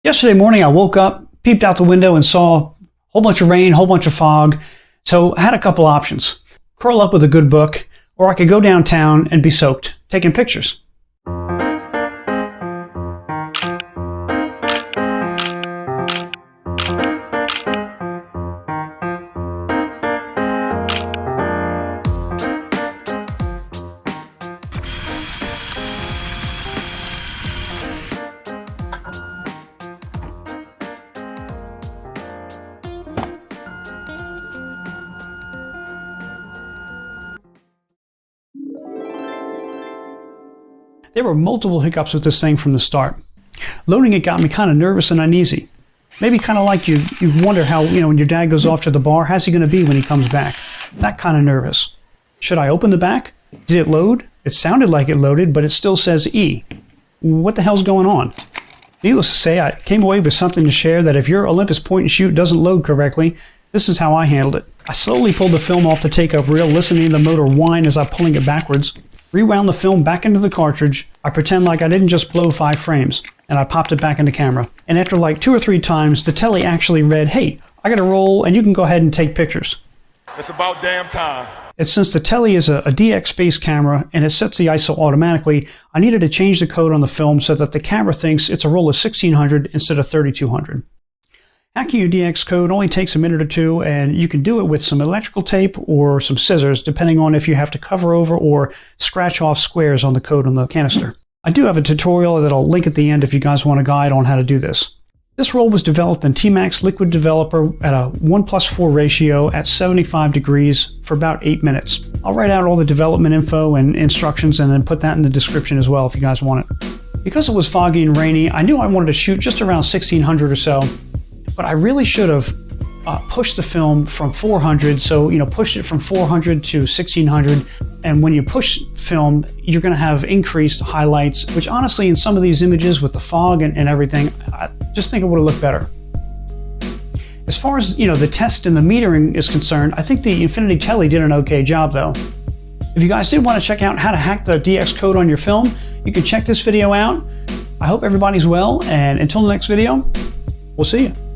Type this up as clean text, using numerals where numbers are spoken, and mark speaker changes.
Speaker 1: Yesterday morning, I woke up, peeped out the window, and saw a whole bunch of rain, a whole bunch of fog. So I had a couple options. Curl up with a good book, or I could go downtown and be soaked, taking pictures. There were multiple hiccups with this thing from the start. Loading it got me kind of nervous and uneasy. Maybe kind of like you wonder how, when your dad goes off to the bar, how's he going to be when he comes back? That kind of nervous. Should I open the back? Did it load? It sounded like it loaded, but it still says E. What the hell's going on? Needless to say, I came away with something to share that if your Olympus point and shoot doesn't load correctly, this is how I handled it. I slowly pulled the film off the takeoff reel, listening to the motor whine as I'm pulling it backwards. Rewound the film back into the cartridge. I pretend like I didn't just blow 5 frames, and I popped it back into camera. And after like 2 or 3 times, the Tele actually read, "Hey, I got a roll, and you can go ahead and take pictures."
Speaker 2: It's about damn time.
Speaker 1: And since the Tele is a DX-based camera, and it sets the ISO automatically, I needed to change the code on the film so that the camera thinks it's a roll of 1600 instead of 3200. Hacking your DX code only takes a minute or two, and you can do it with some electrical tape or some scissors, depending on if you have to cover over or scratch off squares on the code on the canister. I do have a tutorial that I'll link at the end if you guys want a guide on how to do this. This roll was developed in Tmax Liquid Developer at a 1:4 ratio at 75 degrees for about 8 minutes. I'll write out all the development info and instructions and then put that in the description as well if you guys want it. Because it was foggy and rainy, I knew I wanted to shoot just around 1600 or so. But I really should have pushed the film from 400, so pushed it from 400 to 1600. And when you push film, you're going to have increased highlights, which honestly, in some of these images with the fog and everything, I just think it would have looked better. As far as the test and the metering is concerned, I think the Infinity Tele did an okay job though. If you guys did want to check out how to hack the DX code on your film, you can check this video out. I hope everybody's well, and until the next video, we'll see you.